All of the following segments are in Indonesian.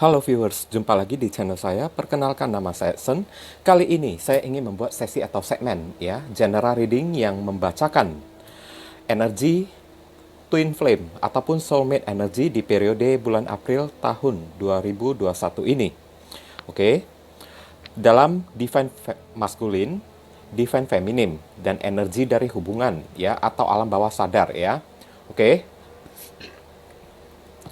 Halo viewers, jumpa lagi di channel saya. Perkenalkan, nama saya Sen. Kali ini saya ingin membuat sesi atau segmen ya, general reading yang membacakan energi twin flame ataupun soulmate energy di periode bulan April tahun 2021 ini. Oke. Dalam divine maskulin, divine feminim, dan energi dari hubungan ya atau alam bawah sadar ya. Oke.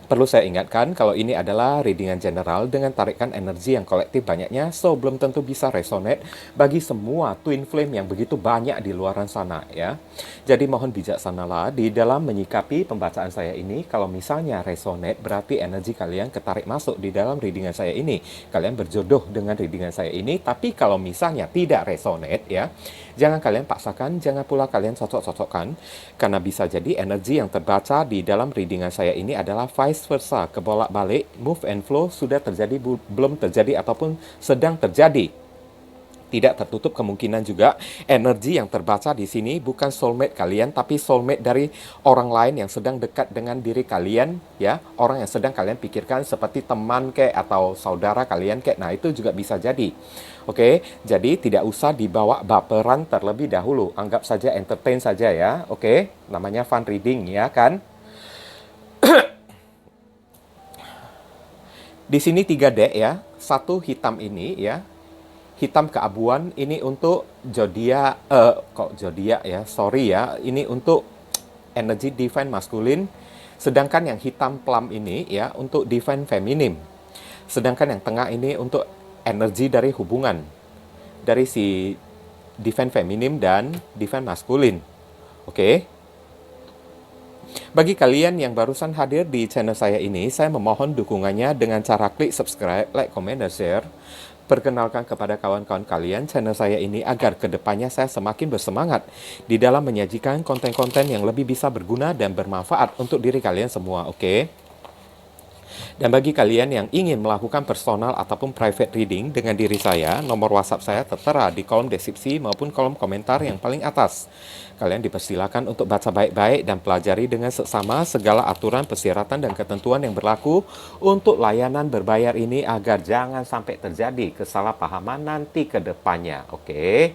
Perlu saya ingatkan kalau ini adalah readingan general dengan tarikan energi yang kolektif banyaknya, so belum tentu bisa resonate bagi semua twin flame yang begitu banyak di luaran sana ya. Jadi mohon bijaksanalah di dalam menyikapi pembacaan saya ini. Kalau misalnya resonate berarti energi kalian ketarik masuk di dalam readingan saya ini. Kalian berjodoh dengan readingan saya ini. Tapi kalau misalnya tidak resonate ya, jangan kalian paksakan, jangan pula kalian cocok-cocokkan, karena bisa jadi energi yang terbaca di dalam readingan saya ini adalah vice versa, kebolak-balik, move and flow sudah terjadi, belum terjadi, ataupun sedang terjadi. Tidak tertutup kemungkinan juga energi yang terbaca di sini bukan soulmate kalian, tapi soulmate dari orang lain yang sedang dekat dengan diri kalian ya, orang yang sedang kalian pikirkan seperti teman kek atau saudara kalian kek. Nah, itu juga bisa jadi. Oke, jadi tidak usah dibawa baperan terlebih dahulu. Anggap saja entertain saja ya. Oke, namanya fun reading ya kan. Di sini 3 deck ya. Satu hitam ini ya. Hitam keabuan ini untuk zodiak, kok zodiak ya, sorry ya, ini untuk energi divine maskulin. Sedangkan yang hitam plum ini ya untuk divine feminim. Sedangkan yang tengah ini untuk energi dari hubungan dari si divine feminim dan divine maskulin. Oke. Bagi kalian yang barusan hadir di channel saya ini, saya memohon dukungannya dengan cara klik subscribe, like, comment, dan share. Perkenalkan kepada kawan-kawan kalian channel saya ini agar kedepannya saya semakin bersemangat di dalam menyajikan konten-konten yang lebih bisa berguna dan bermanfaat untuk diri kalian semua, oke? Dan bagi kalian yang ingin melakukan personal ataupun private reading dengan diri saya, nomor WhatsApp saya tertera di kolom deskripsi maupun kolom komentar yang paling atas. Kalian dipersilakan untuk baca baik-baik dan pelajari dengan seksama segala aturan, persyaratan, dan ketentuan yang berlaku untuk layanan berbayar ini agar jangan sampai terjadi kesalahpahaman nanti ke depannya, oke?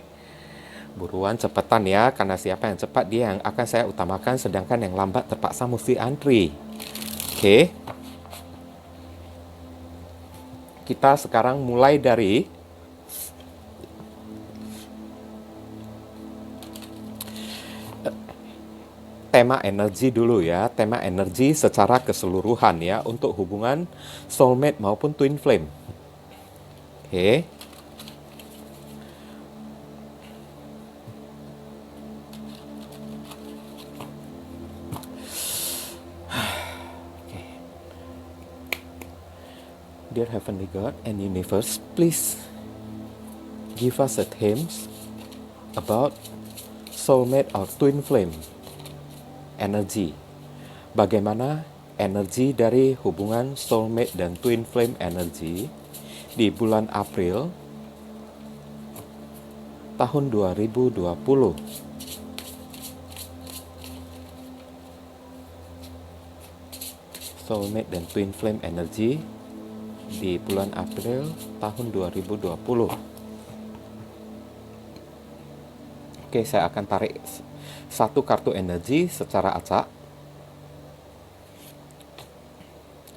Buruan cepetan ya, karena siapa yang cepat dia yang akan saya utamakan, sedangkan yang lambat terpaksa mesti antri. Oke. Kita sekarang mulai dari tema energi dulu ya. Tema energi secara keseluruhan ya untuk hubungan soulmate maupun twin flame. Oke. Dear Heavenly God and Universe, please give us a theme about soulmate or twin flame energy. Bagaimana energi dari hubungan soulmate dan twin flame energy di bulan April tahun 2020. Soulmate dan twin flame energy di bulan April tahun 2020. Oke, saya akan tarik satu kartu energi secara acak.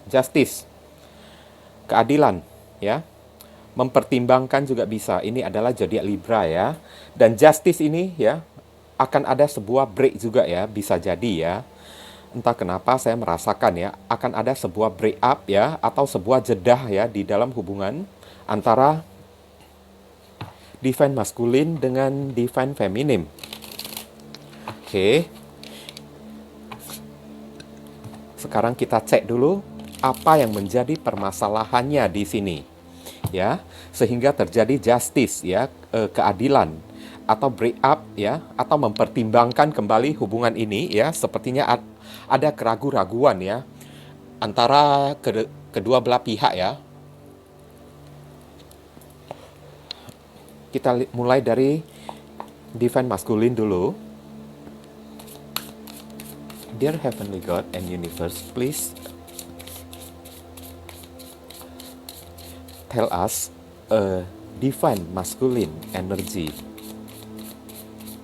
Justice, keadilan ya. Mempertimbangkan juga bisa. Ini adalah zodiak Libra ya. Dan justice ini ya akan ada sebuah break juga ya, bisa jadi ya. Entah kenapa saya merasakan ya akan ada sebuah break up ya atau sebuah jedah ya di dalam hubungan antara divine maskulin dengan divine feminim. Oke. Sekarang kita cek dulu apa yang menjadi permasalahannya di sini. Ya, sehingga terjadi justice ya, keadilan atau break up ya, atau mempertimbangkan kembali hubungan ini ya. Sepertinya ada keraguan-raguan ya antara kedua belah pihak ya. Kita mulai dari divine masculine dulu. Dear Heavenly God and Universe, please tell us a divine masculine energy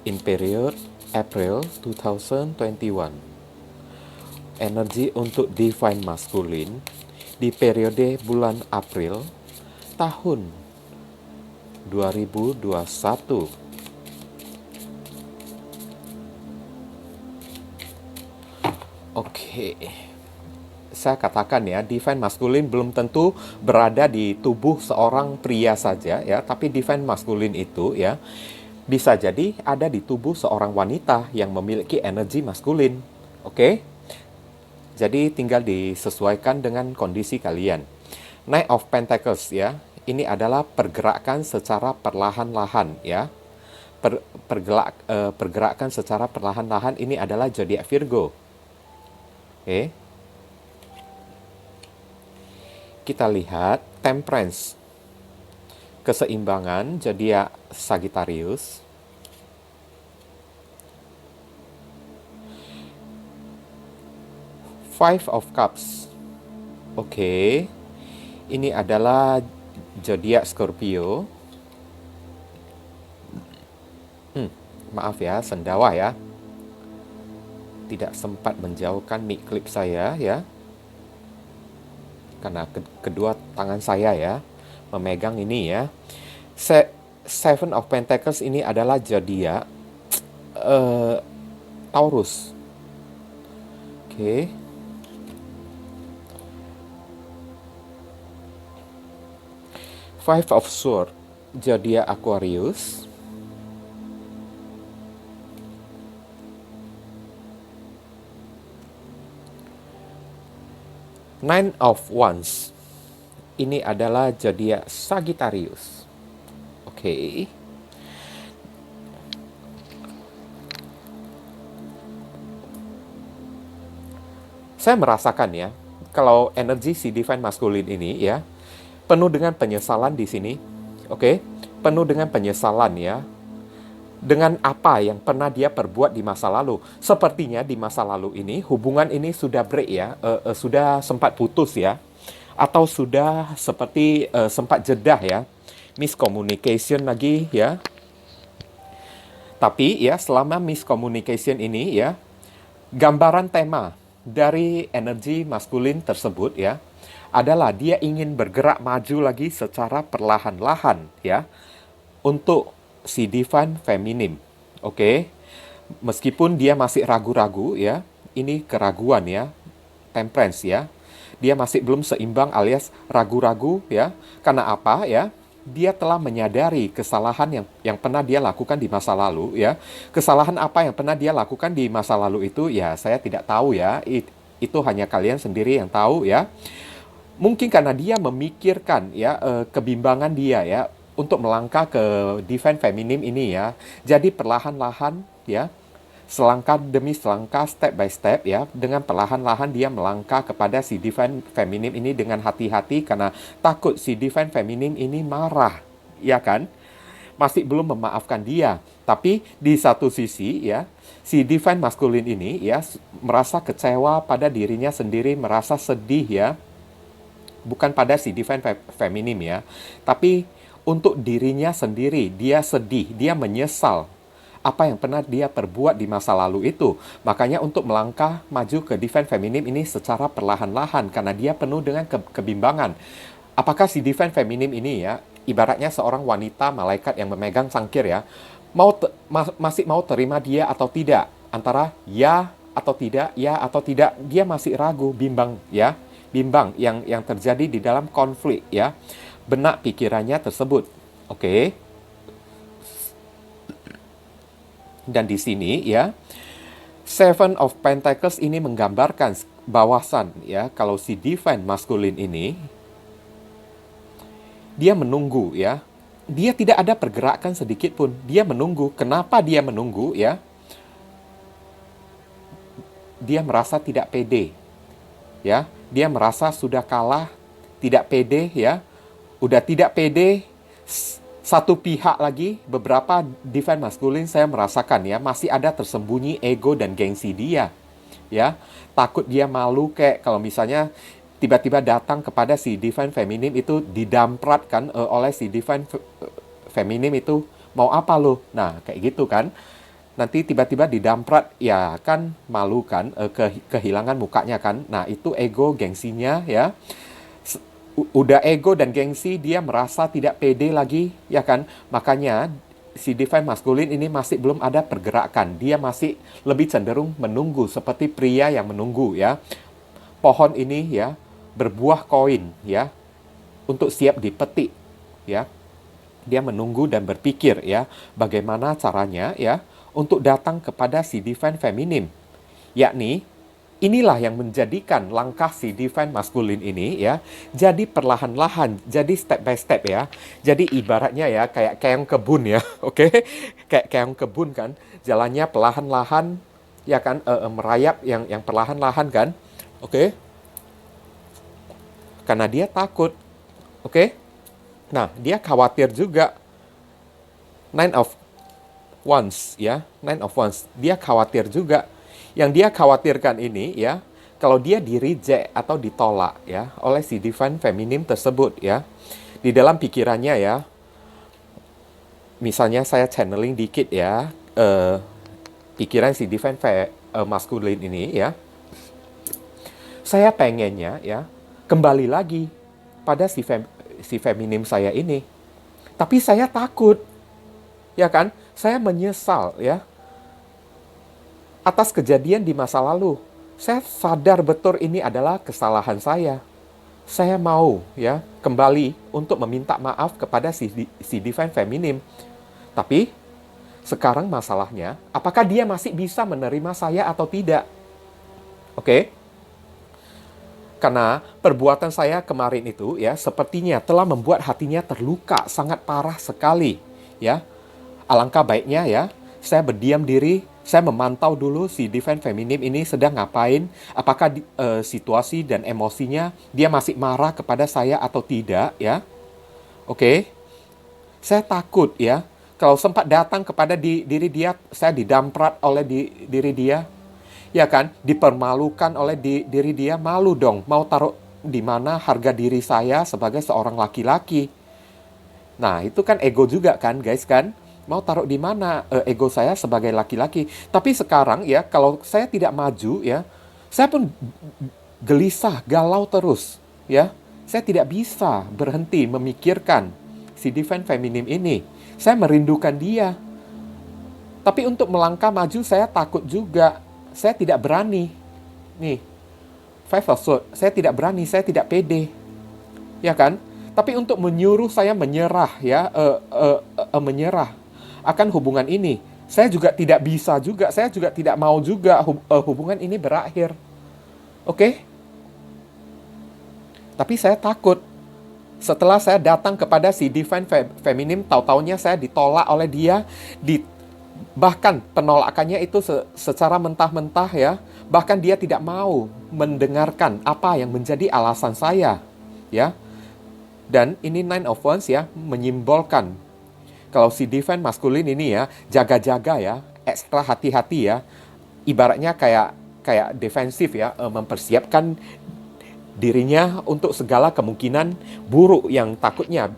in period April 2021. Energi untuk divine masculine di periode bulan April tahun 2021. Oke. Saya katakan ya, divine masculine belum tentu berada di tubuh seorang pria saja ya, tapi divine masculine itu ya bisa jadi ada di tubuh seorang wanita yang memiliki energi maskulin. Oke? Jadi tinggal disesuaikan dengan kondisi kalian. Knight of Pentacles ya, ini adalah pergerakan secara perlahan-lahan ya. Pergerakan secara perlahan-lahan ini adalah zodiak Virgo. Oke. Kita lihat Temperance, keseimbangan zodiak Sagittarius. Five of Cups. Oke. Ini adalah zodiak Scorpio. Maaf ya, sendawa ya. Tidak sempat menjauhkan mic clip saya ya. Karena kedua tangan saya ya memegang ini ya. Seven of Pentacles ini adalah zodiak Taurus. Oke. Five of Swords zodiak Aquarius. Nine of Wands. Ini adalah zodiak Sagittarius. Oke. Saya merasakan ya, kalau energi si divine masculine ini ya, penuh dengan penyesalan di sini. Oke. Penuh dengan penyesalan ya. Dengan apa yang pernah dia perbuat di masa lalu. Sepertinya di masa lalu ini, hubungan ini sudah break ya, sudah sempat putus ya. Atau sudah seperti sempat jedah ya. Miscommunication lagi ya. Tapi ya, selama miscommunication ini ya, gambaran tema dari energi maskulin tersebut ya, adalah dia ingin bergerak maju lagi secara perlahan-lahan ya. Untuk si divine feminim. Oke. Meskipun dia masih ragu-ragu ya, ini keraguan ya, Temperance ya. Dia masih belum seimbang alias ragu-ragu ya. Karena apa ya? Dia telah menyadari kesalahan yang pernah dia lakukan di masa lalu ya. Kesalahan apa yang pernah dia lakukan di masa lalu itu ya saya tidak tahu ya. Itu hanya kalian sendiri yang tahu ya. Mungkin karena dia memikirkan ya kebimbangan dia ya untuk melangkah ke divine feminim ini ya. Jadi perlahan-lahan ya, selangkah demi selangkah, step by step ya, dengan perlahan-lahan dia melangkah kepada si divine feminim ini dengan hati-hati karena takut si divine feminim ini marah, ya kan? Masih belum memaafkan dia. Tapi di satu sisi ya, si divine masculine ini ya merasa kecewa pada dirinya sendiri, merasa sedih ya. Bukan pada si divine feminim ya, tapi untuk dirinya sendiri, dia sedih, dia menyesal apa yang pernah dia perbuat di masa lalu itu. Makanya untuk melangkah maju ke divine feminim ini secara perlahan-lahan karena dia penuh dengan kebimbangan. Apakah si divine feminim ini ya, ibaratnya seorang wanita malaikat yang memegang cangkir ya, masih mau terima dia atau tidak, antara ya atau tidak, ya atau tidak, dia masih ragu, bimbang ya, bimbang yang terjadi di dalam konflik ya. Benak pikirannya tersebut. Oke. Dan di sini ya, Seven of Pentacles ini menggambarkan bawasan ya, kalau si divine masculine ini dia menunggu ya. Dia tidak ada pergerakan sedikit pun. Dia menunggu. Kenapa dia menunggu ya? Dia merasa tidak pede. Ya, dia merasa sudah kalah, tidak pede ya. Udah tidak pede, satu pihak lagi, beberapa divine masculine saya merasakan ya, masih ada tersembunyi ego dan gengsi dia. Ya, takut dia malu kayak kalau misalnya tiba-tiba datang kepada si divine feminim itu didampratkan oleh si divine feminim itu, mau apa lo? Nah, kayak gitu kan. Nanti tiba-tiba didamprat, ya kan malu kan, kehilangan mukanya kan. Nah, itu ego gengsinya ya. Udah ego dan gengsi, dia merasa tidak pede lagi, ya kan. Makanya si divine maskulin ini masih belum ada pergerakan. Dia masih lebih cenderung menunggu seperti pria yang menunggu ya. Pohon ini ya berbuah koin ya untuk siap dipetik ya. Dia menunggu dan berpikir ya bagaimana caranya ya untuk datang kepada si divine feminim. Yakni inilah yang menjadikan langkah si divine maskulin ini ya jadi perlahan-lahan, jadi step by step ya. Jadi ibaratnya ya kayak keong kebun ya, oke? Kayak keong kebun kan, jalannya perlahan-lahan ya kan, merayap yang perlahan-lahan kan, oke? Karena dia takut, oke? Nah, dia khawatir juga. Nine of Wands ya, Nine of Wands. Dia khawatir juga. Yang dia khawatirkan ini ya, kalau dia di reject atau ditolak ya oleh si divine feminim tersebut ya, di dalam pikirannya ya, misalnya saya channeling dikit ya, pikiran si divine masculine ini ya, saya pengennya ya kembali lagi pada si feminim saya ini, tapi saya takut, ya kan? Saya menyesal ya atas kejadian di masa lalu. Saya sadar betul ini adalah kesalahan saya. Saya mau ya kembali untuk meminta maaf kepada si divine feminim. Tapi sekarang masalahnya, apakah dia masih bisa menerima saya atau tidak? Oke? Karena perbuatan saya kemarin itu ya sepertinya telah membuat hatinya terluka sangat parah sekali ya. Alangkah baiknya ya saya berdiam diri, saya memantau dulu si divine feminim ini sedang ngapain, apakah situasi dan emosinya dia masih marah kepada saya atau tidak ya. Oke. Saya takut ya kalau sempat datang kepada diri dia, saya didamprat oleh diri dia. Ya kan, dipermalukan oleh diri dia, malu dong. Mau taruh di mana harga diri saya sebagai seorang laki-laki? Nah, itu kan ego juga kan, guys kan? Mau taruh di mana ego saya sebagai laki-laki? Tapi sekarang ya, kalau saya tidak maju ya, saya pun gelisah, galau terus, ya. Saya tidak bisa berhenti memikirkan si divine feminim ini. Saya merindukan dia. Tapi untuk melangkah maju saya takut juga. Saya tidak berani. Nih, Five of Swords. Saya tidak berani, saya tidak pede. Ya kan? Tapi untuk menyuruh saya menyerah ya, menyerah akan hubungan ini, saya juga tidak bisa juga. Saya juga tidak mau juga hubungan ini berakhir. Oke? Tapi saya takut. Setelah saya datang kepada si divine feminim, tahu-taunya saya ditolak oleh dia, bahkan penolakannya itu secara mentah-mentah ya. Bahkan dia tidak mau mendengarkan apa yang menjadi alasan saya, ya. Dan ini Nine of Wands ya, menyimbolkan kalau si divine maskulin ini ya, jaga-jaga ya, ekstra hati-hati ya. Ibaratnya kayak defensif ya, mempersiapkan dirinya untuk segala kemungkinan buruk yang takutnya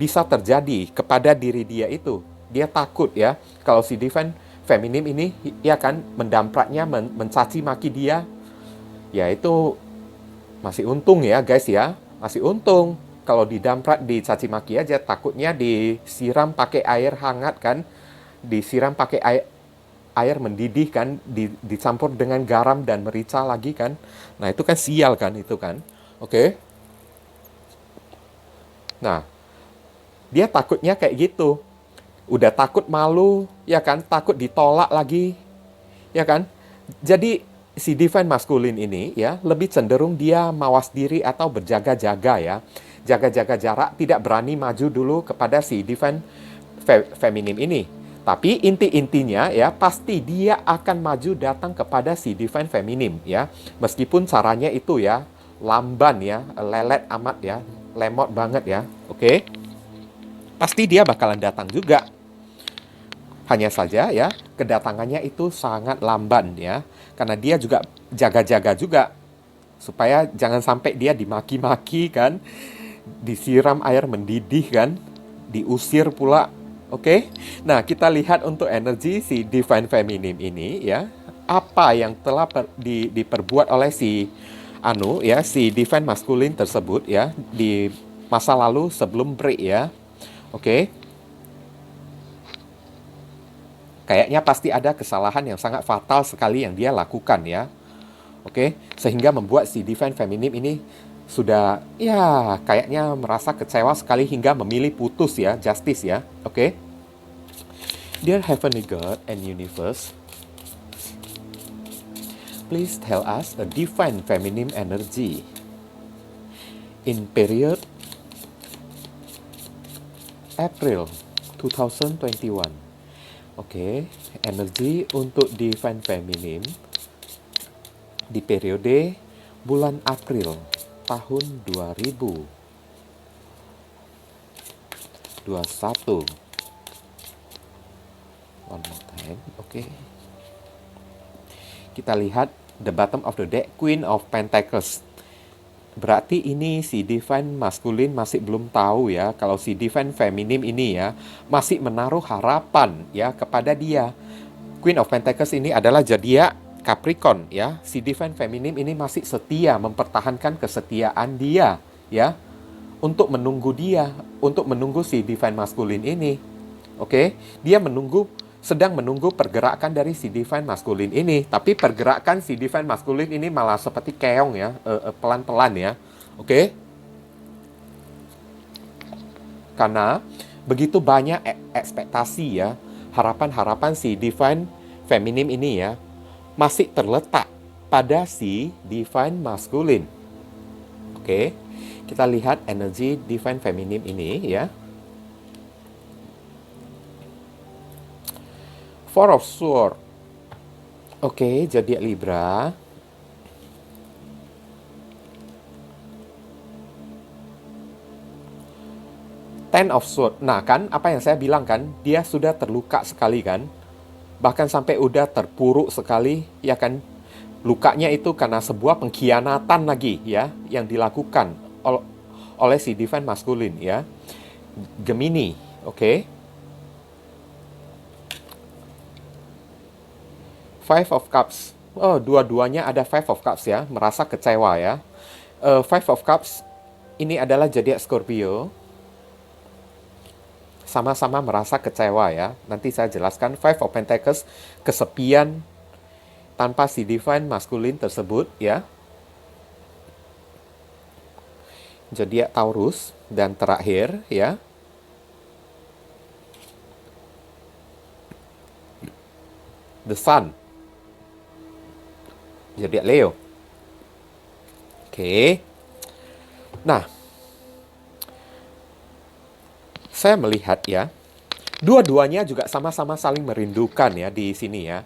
bisa terjadi kepada diri dia itu. Dia takut ya, kalau si divine feminim ini ya kan mendampratnya, mencaci maki dia. Ya itu masih untung ya guys ya, masih untung. Kalau didamprat, dicaci maki aja, takutnya disiram pakai air hangat kan, disiram pakai air mendidih kan, dicampur dengan garam dan merica lagi kan. Nah itu kan sial kan itu kan. Oke. Nah, dia takutnya kayak gitu. Udah takut malu, ya kan? Takut ditolak lagi, ya kan? Jadi si divine maskulin ini ya lebih cenderung dia mawas diri atau berjaga-jaga ya. Jaga-jaga jarak, tidak berani maju dulu kepada si divine feminim ini. Tapi inti-intinya ya pasti dia akan maju datang kepada si divine feminim ya. Meskipun caranya itu ya lamban ya, lelet amat ya, lemot banget ya. Oke. Pasti dia bakalan datang juga. Hanya saja ya, kedatangannya itu sangat lamban ya. Karena dia juga jaga-jaga juga. supaya jangan sampai dia dimaki-maki kan, disiram air mendidih kan, diusir pula. Oke. Nah, kita lihat untuk energi si Divine Feminine ini ya, apa yang telah diperbuat oleh si Divine Masculine tersebut ya di masa lalu sebelum break ya. Oke. Kayaknya pasti ada kesalahan yang sangat fatal sekali yang dia lakukan ya. Oke, sehingga membuat si Divine Feminine ini sudah ya kayaknya merasa kecewa sekali hingga memilih putus ya, justice ya. Oke. Dear Heavenly God and Universe, please tell us a Divine Feminine energy in period April 2021. Oke, energi untuk Divine Feminine di periode bulan April tahun 2021. One more time, oke. Kita lihat the bottom of the deck, Queen of Pentacles. Berarti ini si Divine Masculine masih belum tahu ya kalau si Divine Feminine ini ya masih menaruh harapan ya kepada dia. Queen of Pentacles ini adalah zodiak Capricorn ya. Si Divine Feminine ini masih setia mempertahankan kesetiaan dia ya untuk menunggu si Divine Masculine ini. Oke, dia sedang menunggu pergerakan dari si Divine Masculine ini. Tapi pergerakan si Divine Masculine ini malah seperti keong ya, pelan-pelan ya. Oke? Karena begitu banyak ekspektasi ya, harapan-harapan si Divine Feminine ini ya, masih terletak pada si Divine Masculine. Oke? Kita lihat energi Divine Feminine ini ya. Four of Swords. Oke, zodiak Libra. Ten of Swords. Nah kan, apa yang saya bilang kan, dia sudah terluka sekali kan. Bahkan sampai udah terpuruk sekali, ya kan. Lukanya itu karena sebuah pengkhianatan lagi ya, yang dilakukan oleh si Divine Masculine ya. Gemini, oke. Five of Cups. Oh, dua-duanya ada Five of Cups ya, merasa kecewa ya. Five of Cups ini adalah zodiak Scorpio. Sama-sama merasa kecewa ya. Nanti saya jelaskan. Five of Pentacles, kesepian tanpa si Divine Masculine tersebut ya. Zodiak Taurus dan terakhir ya. The Sun. Zodiak Leo. Oke. Nah, saya melihat ya, dua-duanya juga sama-sama saling merindukan ya di sini ya.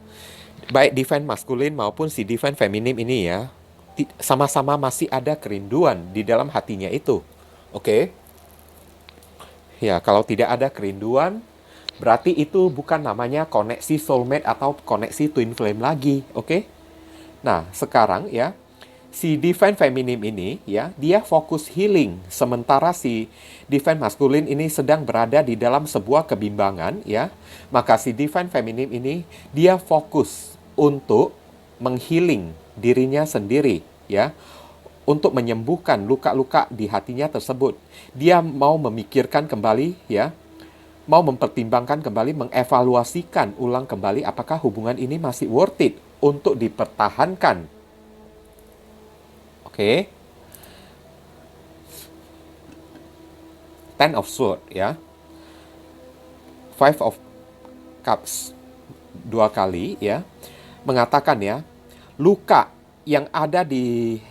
Baik Divine Masculine maupun si Divine Feminine ini ya, sama-sama masih ada kerinduan di dalam hatinya itu. Oke. Ya, kalau tidak ada kerinduan, berarti itu bukan namanya koneksi soulmate atau koneksi twin flame lagi. Oke. Nah, sekarang ya, si Divine Feminine ini ya, dia fokus healing, sementara si Divine Masculine ini sedang berada di dalam sebuah kebimbangan ya. Maka si Divine Feminine ini dia fokus untuk menghealing dirinya sendiri ya, untuk menyembuhkan luka-luka di hatinya tersebut. Dia mau memikirkan kembali ya, mau mempertimbangkan kembali, mengevaluasikan ulang kembali apakah hubungan ini masih worth it untuk dipertahankan. Oke. Ten of Swords ya. Five of Cups dua kali ya. Mengatakan ya, luka yang ada di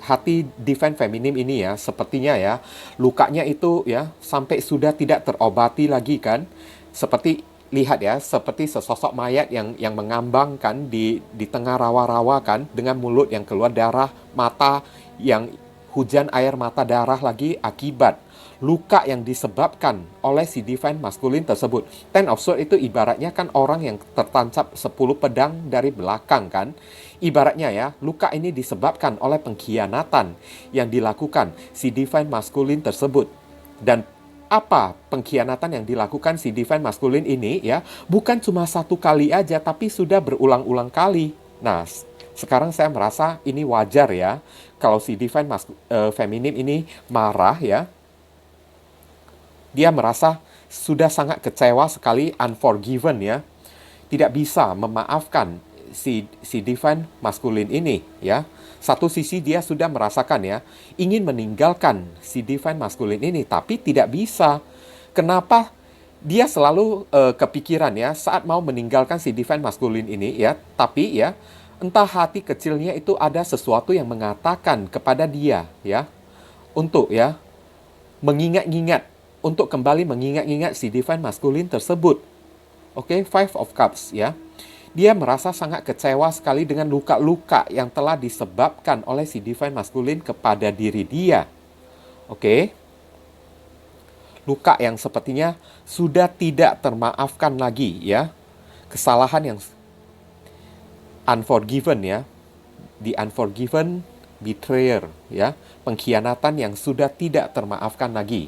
hati Divine Feminine ini ya, sepertinya ya, lukanya itu ya sampai sudah tidak terobati lagi kan. Seperti lihat ya, seperti sesosok mayat yang mengambang kan di tengah rawa-rawa kan, dengan mulut yang keluar darah, mata yang hujan air mata darah lagi akibat luka yang disebabkan oleh si divine maskulin tersebut. Ten of Swords itu ibaratnya kan orang yang tertancap 10 pedang dari belakang kan. Ibaratnya ya, luka ini disebabkan oleh pengkhianatan yang dilakukan si divine maskulin tersebut. Dan apa pengkhianatan yang dilakukan si divine maskulin ini ya, bukan cuma satu kali aja, tapi sudah berulang-ulang kali. Nah, sekarang saya merasa ini wajar ya, kalau si divine feminim ini marah ya, dia merasa sudah sangat kecewa sekali, unforgiven ya, tidak bisa memaafkan si divine maskulin ini ya. Satu sisi dia sudah merasakan ya, ingin meninggalkan si divine maskulin ini, tapi tidak bisa. Kenapa? Dia selalu kepikiran ya saat mau meninggalkan si divine maskulin ini ya, tapi ya entah hati kecilnya itu ada sesuatu yang mengatakan kepada dia ya, untuk ya mengingat-ingat, untuk kembali mengingat-ingat si divine maskulin tersebut. Oke, Five of Cups ya. Dia merasa sangat kecewa sekali dengan luka-luka yang telah disebabkan oleh si divine maskulin kepada diri dia. Oke. Luka yang sepertinya sudah tidak termaafkan lagi ya. Kesalahan yang unforgiven ya. The unforgiven betrayer ya. Pengkhianatan yang sudah tidak termaafkan lagi.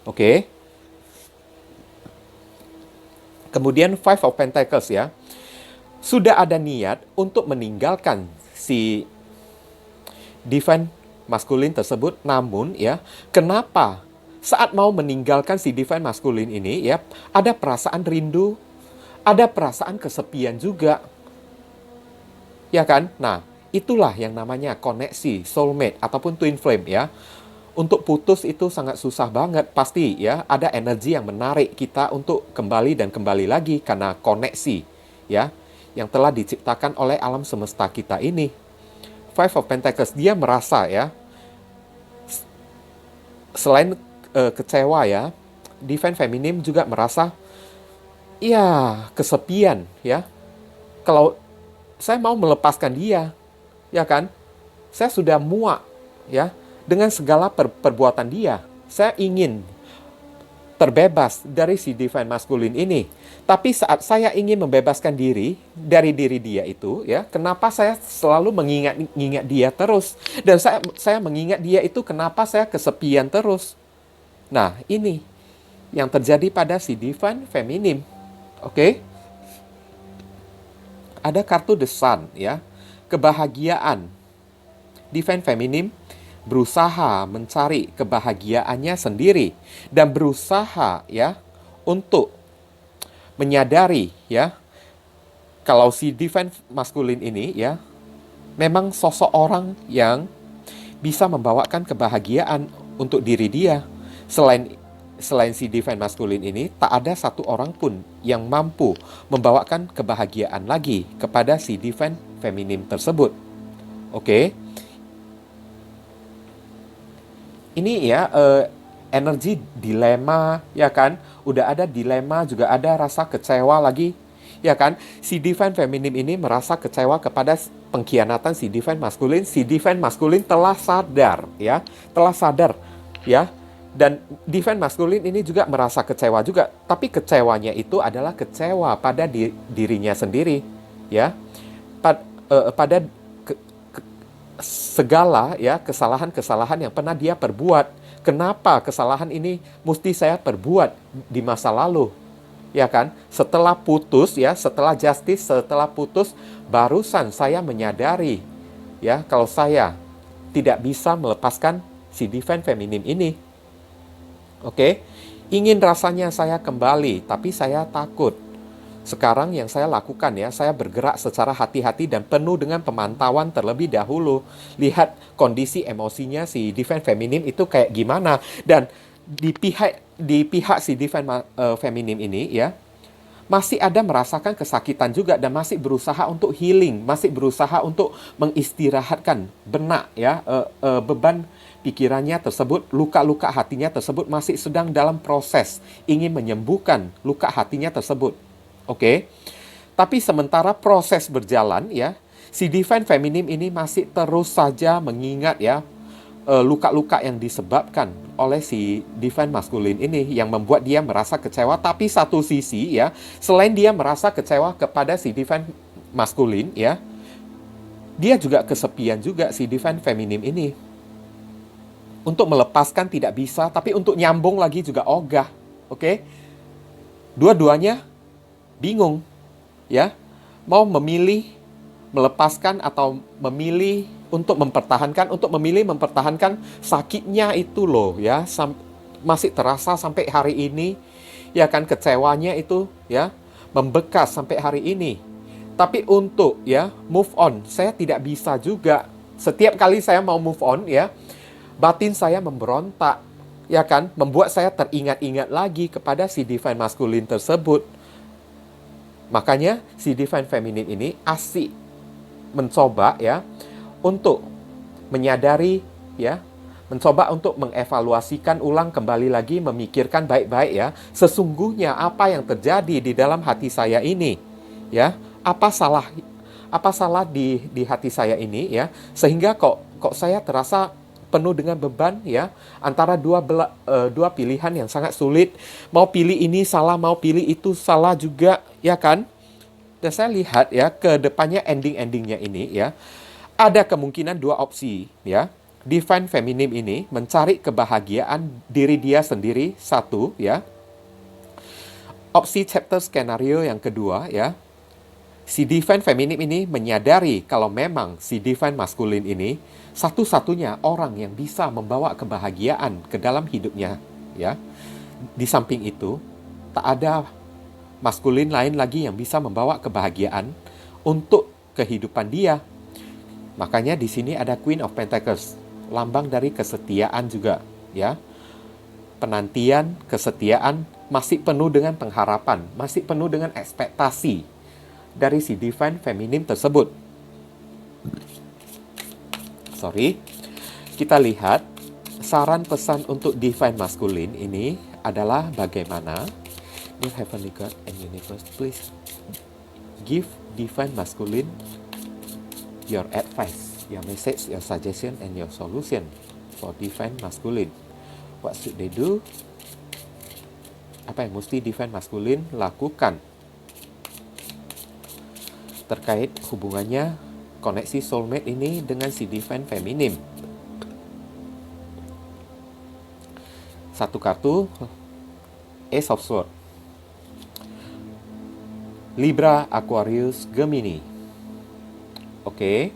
Oke. Kemudian Five of Pentacles ya. Sudah ada niat untuk meninggalkan si divine maskulin tersebut, namun ya, kenapa saat mau meninggalkan si divine maskulin ini ya, ada perasaan rindu, ada perasaan kesepian juga. Ya kan? Nah, itulah yang namanya koneksi soulmate ataupun twin flame ya. Untuk putus itu sangat susah banget, pasti ya, ada energi yang menarik kita untuk kembali dan kembali lagi karena koneksi ya, yang telah diciptakan oleh alam semesta kita ini. Five of Pentacles, dia merasa ya, selain kecewa ya, divine feminim juga merasa ya kesepian ya. Kalau saya mau melepaskan dia, ya kan? Saya sudah muak ya dengan segala perbuatan dia. Saya ingin terbebas dari si divine maskulin ini. Tapi saat saya ingin membebaskan diri dari diri dia itu, ya, kenapa saya selalu mengingat dia terus? Dan saya mengingat dia itu kenapa saya kesepian terus? Nah, ini yang terjadi pada si divine feminim. Oke? Ada kartu The Sun, ya. Kebahagiaan. Divine feminim berusaha mencari kebahagiaannya sendiri dan berusaha ya untuk menyadari ya kalau si divine maskulin ini ya memang sosok orang yang bisa membawakan kebahagiaan untuk diri dia. Selain si divine maskulin ini, tak ada satu orang pun yang mampu membawakan kebahagiaan lagi kepada si divine feminim tersebut. Oke. Ini ya energi dilema ya kan, udah ada dilema juga ada rasa kecewa lagi ya kan. Si divine feminim ini merasa kecewa kepada pengkhianatan si divine maskulin. Si divine maskulin telah sadar ya, dan divine maskulin ini juga merasa kecewa juga, tapi kecewanya itu adalah kecewa pada dirinya sendiri ya, pada segala ya kesalahan-kesalahan yang pernah dia perbuat. Kenapa kesalahan ini mesti saya perbuat di masa lalu? Ya kan? Setelah putus ya, setelah justice, setelah putus barusan saya menyadari ya kalau saya tidak bisa melepaskan si divine feminim ini. Oke. Ingin rasanya saya kembali, tapi saya takut. Sekarang yang saya lakukan ya, saya bergerak secara hati-hati dan penuh dengan pemantauan terlebih dahulu. Lihat kondisi emosinya si divine feminim itu kayak gimana. Dan di pihak si divine feminim ini ya, masih ada merasakan kesakitan juga dan masih berusaha untuk healing, masih berusaha untuk mengistirahatkan benak ya, beban pikirannya tersebut, luka-luka hatinya tersebut masih sedang dalam proses ingin menyembuhkan luka hatinya tersebut. Oke. Tapi sementara proses berjalan ya, si divine feminim ini masih terus saja mengingat ya luka-luka yang disebabkan oleh si divine masculine ini yang membuat dia merasa kecewa. Tapi satu sisi ya, selain dia merasa kecewa kepada si divine masculine ya, dia juga kesepian juga si divine feminine ini. Untuk melepaskan tidak bisa, tapi untuk nyambung lagi juga ogah. Oke? Dua-duanya bingung ya. Mau memilih melepaskan atau memilih untuk mempertahankan sakitnya itu loh ya, masih terasa sampai hari ini ya kan, kecewanya itu ya membekas sampai hari ini. Tapi untuk ya move on, saya tidak bisa juga. Setiap kali saya mau move on ya, batin saya memberontak ya kan, membuat saya teringat-ingat lagi kepada si divine masculine tersebut. Makanya si divine feminine ini asik mencoba ya untuk menyadari ya, mencoba untuk mengevaluasikan ulang kembali lagi, memikirkan baik-baik ya, sesungguhnya apa yang terjadi di dalam hati saya ini ya, apa salah di hati saya ini ya, sehingga kok saya terasa penuh dengan beban ya, antara dua pilihan yang sangat sulit, mau pilih ini salah, mau pilih itu salah juga ya kan. Dan saya lihat ya ke depannya, endingnya ini ya, ada kemungkinan dua opsi ya. Divine feminine ini mencari kebahagiaan diri dia sendiri, satu ya. Opsi chapter skenario yang kedua ya, si divine feminine ini menyadari kalau memang si divine masculine ini satu-satunya orang yang bisa membawa kebahagiaan ke dalam hidupnya ya. Di samping itu, tak ada maskulin lain lagi yang bisa membawa kebahagiaan untuk kehidupan dia. Makanya di sini ada Queen of Pentacles, lambang dari kesetiaan juga ya. Penantian, kesetiaan, masih penuh dengan pengharapan, masih penuh dengan ekspektasi dari si divine feminine tersebut. Kita lihat saran pesan untuk divine masculine ini adalah bagaimana. Dear Heavenly God and Universe, please give divine masculine your advice, your message, your suggestion, and your solution for divine masculine. What should they do? Apa yang mesti divine masculine lakukan terkait hubungannya, koneksi soulmate ini dengan si divine feminine? Satu kartu, Ace of Swords. Libra, Aquarius, Gemini. Oke.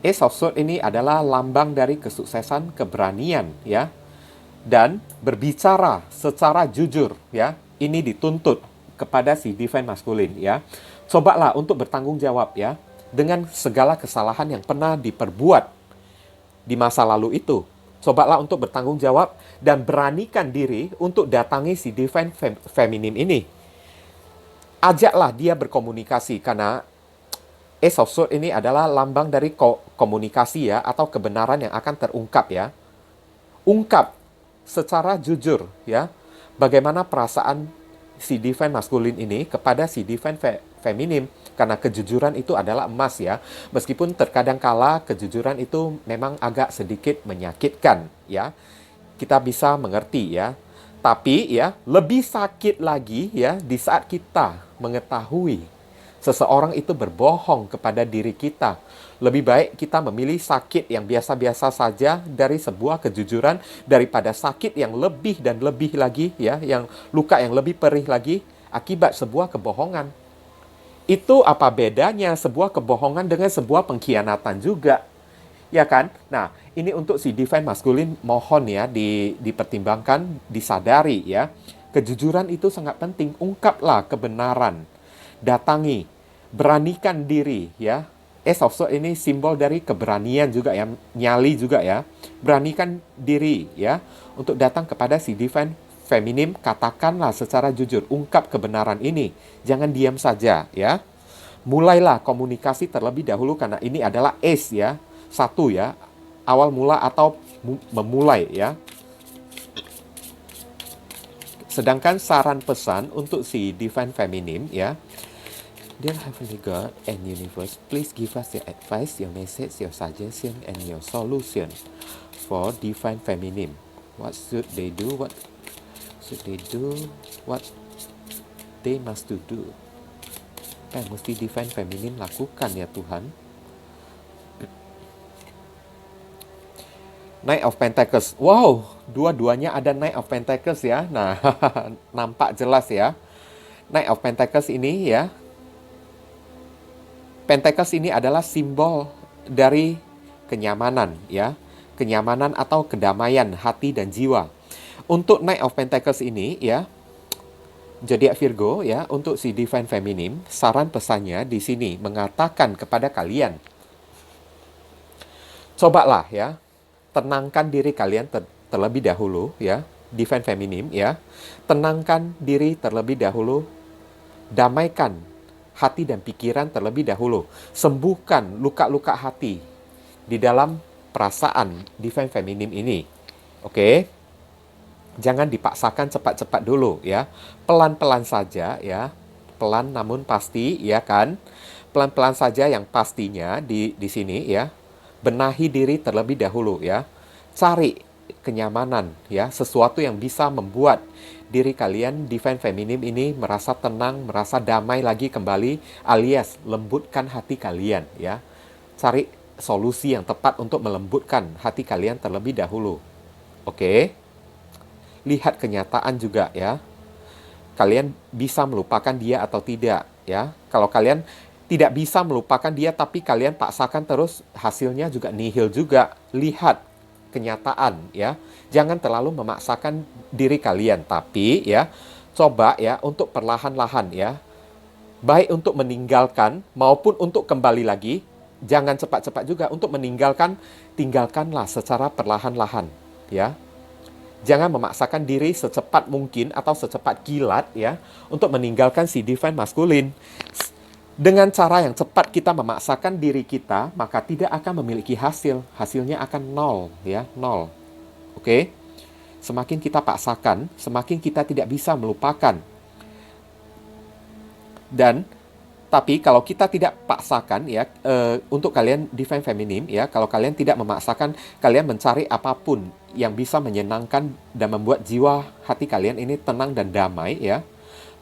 Ace of Swords ini adalah lambang dari kesuksesan, keberanian ya. Dan berbicara secara jujur ya. Ini dituntut kepada si divine masculine ya. Cobalah untuk bertanggung jawab ya dengan segala kesalahan yang pernah diperbuat di masa lalu itu. Cobalah untuk bertanggung jawab dan beranikan diri untuk datangi si divine feminine ini. Ajaklah dia berkomunikasi, karena Ace of Swords ini adalah lambang dari komunikasi ya, atau kebenaran yang akan terungkap ya. Ungkap secara jujur ya, bagaimana perasaan si divine masculine ini kepada si divine feminine, karena kejujuran itu adalah emas ya. Meskipun terkadang kala kejujuran itu memang agak sedikit menyakitkan ya. Kita bisa mengerti ya. Tapi ya, lebih sakit lagi ya di saat kita mengetahui seseorang itu berbohong kepada diri kita. Lebih baik kita memilih sakit yang biasa-biasa saja dari sebuah kejujuran daripada sakit yang lebih dan lebih lagi ya, yang luka yang lebih perih lagi akibat sebuah kebohongan. Itu apa bedanya sebuah kebohongan dengan sebuah pengkhianatan juga. Ya kan? Nah, ini untuk si divine masculine, mohon ya dipertimbangkan, disadari ya. Kejujuran itu sangat penting. Ungkaplah kebenaran. Datangi, beranikan diri ya. Ace of Swords ini simbol dari keberanian juga ya, nyali juga ya. Beranikan diri ya untuk datang kepada si divine feminine, katakanlah secara jujur, ungkap kebenaran ini. Jangan diam saja ya. Mulailah komunikasi terlebih dahulu, karena ini adalah ace ya. Satu ya, awal mula atau memulai ya. Sedangkan saran pesan untuk si divine feminine ya, Dear Heavenly God and Universe, please give us your advice, your message, your suggestion, and your solution for Divine Feminine. What should they do? What should they do? What they must to do? Apa yang mesti Divine Feminine lakukan ya Tuhan? Knight of Pentacles. Wow, dua-duanya ada Knight of Pentacles ya. Nah, nampak jelas ya. Knight of Pentacles ini ya. Pentacles ini adalah simbol dari kenyamanan ya. Kenyamanan atau kedamaian hati dan jiwa. Untuk Knight of Pentacles ini ya, zodiak Virgo ya, untuk si Divine Feminine, saran pesannya di sini mengatakan kepada kalian, cobalah ya, tenangkan diri kalian terlebih dahulu ya, Divine Feminine ya. Tenangkan diri terlebih dahulu, damaikan hati dan pikiran terlebih dahulu. Sembuhkan luka-luka hati di dalam perasaan Divine Feminine ini. Oke? Jangan dipaksakan cepat-cepat dulu ya. Pelan-pelan saja ya. Pelan namun pasti ya kan. Pelan-pelan saja yang pastinya di sini ya. Benahi diri terlebih dahulu ya. Cari kenyamanan ya, sesuatu yang bisa membuat diri kalian Divine Feminine ini merasa tenang, merasa damai lagi kembali, alias lembutkan hati kalian ya. Cari solusi yang tepat untuk melembutkan hati kalian terlebih dahulu. Oke. Lihat kenyataan juga ya. Kalian bisa melupakan dia atau tidak ya. Kalau kalian tidak bisa melupakan dia tapi kalian paksakan terus, hasilnya juga nihil juga. Lihat kenyataan ya. Jangan terlalu memaksakan diri kalian, tapi ya coba ya untuk perlahan-lahan ya. Baik untuk meninggalkan maupun untuk kembali lagi. Jangan cepat-cepat juga untuk meninggalkan, tinggalkanlah secara perlahan-lahan ya. Jangan memaksakan diri secepat mungkin atau secepat kilat ya untuk meninggalkan si Divine Masculine. Dengan cara yang cepat kita memaksakan diri kita, maka tidak akan memiliki hasil. Hasilnya akan nol ya, nol. Oke? Semakin kita paksakan, semakin kita tidak bisa melupakan. Dan tapi kalau kita tidak paksakan ya, untuk kalian Divine Feminine ya, kalau kalian tidak memaksakan, kalian mencari apapun yang bisa menyenangkan dan membuat jiwa hati kalian ini tenang dan damai ya,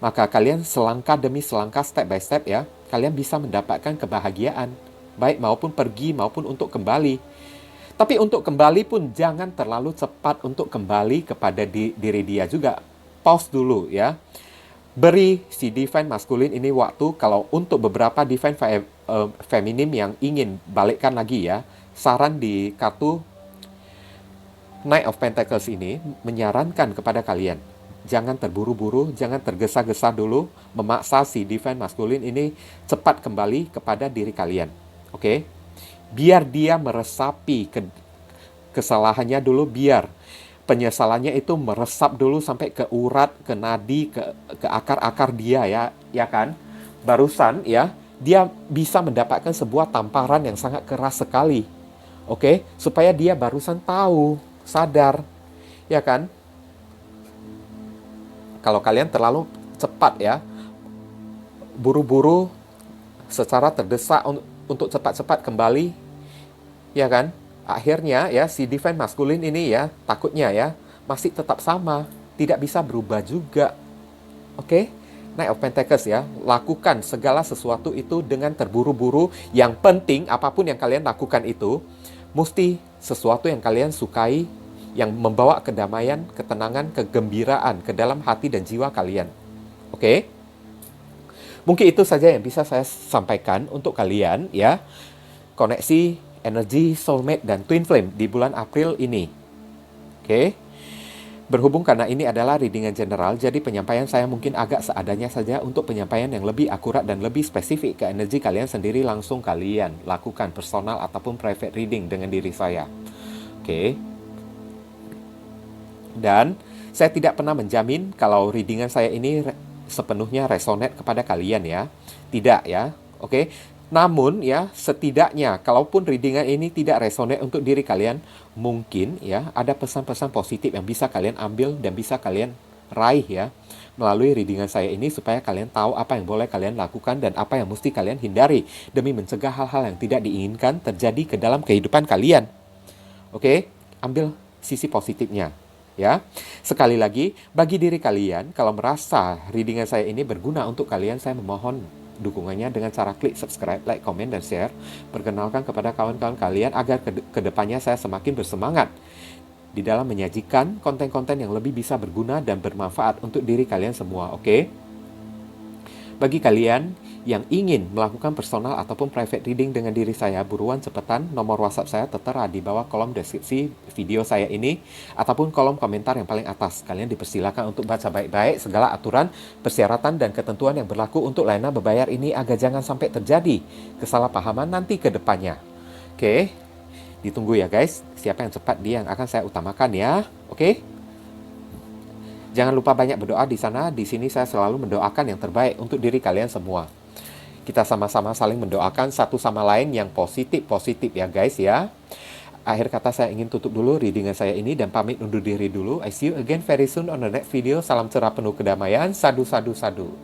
maka kalian selangkah demi selangkah, step by step ya, kalian bisa mendapatkan kebahagiaan, baik maupun pergi maupun untuk kembali. Tapi untuk kembali pun jangan terlalu cepat untuk kembali kepada diri dia juga. Pause dulu ya. Beri si Divine Masculine ini waktu. Kalau untuk beberapa Divine Feminine yang ingin balikkan lagi ya, saran di kartu Knight of Pentacles ini menyarankan kepada kalian, jangan terburu-buru, jangan tergesa-gesa dulu memaksa si Divine Masculine ini cepat kembali kepada diri kalian. Oke? Biar dia meresapi kesalahannya dulu, biar penyesalannya itu meresap dulu sampai ke urat, ke nadi, ke akar-akar dia ya kan? Barusan ya, dia bisa mendapatkan sebuah tamparan yang sangat keras sekali. Oke? Supaya dia barusan tahu, sadar, ya kan? Kalau kalian terlalu cepat ya, buru-buru, secara terdesak untuk cepat-cepat kembali, ya kan? Akhirnya ya si Divine Masculine ini ya, takutnya ya masih tetap sama, tidak bisa berubah juga. Oke? Knight of Pentacles ya, lakukan segala sesuatu itu dengan terburu-buru. Yang penting apapun yang kalian lakukan itu mesti sesuatu yang kalian sukai, yang membawa kedamaian, ketenangan, kegembiraan ke dalam hati dan jiwa kalian. Oke? Mungkin itu saja yang bisa saya sampaikan untuk kalian ya. Koneksi energi soulmate dan twin flame di bulan April ini. Oke. Berhubung karena ini adalah readingan general, jadi penyampaian saya mungkin agak seadanya saja. Untuk penyampaian yang lebih akurat dan lebih spesifik ke energi kalian sendiri, langsung kalian lakukan personal ataupun private reading dengan diri saya. Oke. Dan saya tidak pernah menjamin kalau readingan saya ini sepenuhnya resonate kepada kalian ya. Tidak ya. Oke. Namun ya, setidaknya kalaupun readingan ini tidak resonate untuk diri kalian, mungkin ya ada pesan-pesan positif yang bisa kalian ambil dan bisa kalian raih ya melalui readingan saya ini, supaya kalian tahu apa yang boleh kalian lakukan dan apa yang mesti kalian hindari demi mencegah hal-hal yang tidak diinginkan terjadi ke dalam kehidupan kalian. Oke, ambil sisi positifnya ya. Sekali lagi, bagi diri kalian, kalau merasa readingan saya ini berguna untuk kalian, saya memohon dukungannya dengan cara klik subscribe, like, komen, dan share. Perkenalkan kepada kawan-kawan kalian agar kedepannya saya semakin bersemangat di dalam menyajikan konten-konten yang lebih bisa berguna dan bermanfaat untuk diri kalian semua, oke? Bagi kalian yang ingin melakukan personal ataupun private reading dengan diri saya, buruan cepetan, nomor WhatsApp saya tertera di bawah kolom deskripsi video saya ini ataupun kolom komentar yang paling atas. Kalian dipersilakan untuk baca baik-baik segala aturan, persyaratan, dan ketentuan yang berlaku untuk layanan berbayar ini agar jangan sampai terjadi kesalahpahaman nanti ke depannya. Oke, ditunggu ya guys. Siapa yang cepat dia yang akan saya utamakan ya. Oke? Jangan lupa banyak berdoa di sana. Di sini saya selalu mendoakan yang terbaik untuk diri kalian semua. Kita sama-sama saling mendoakan satu sama lain yang positif-positif ya guys ya. Akhir kata saya ingin tutup dulu readingan saya ini dan pamit undur diri dulu. I see you again very soon on the next video. Salam cerah penuh kedamaian. Sadu, sadu, sadu.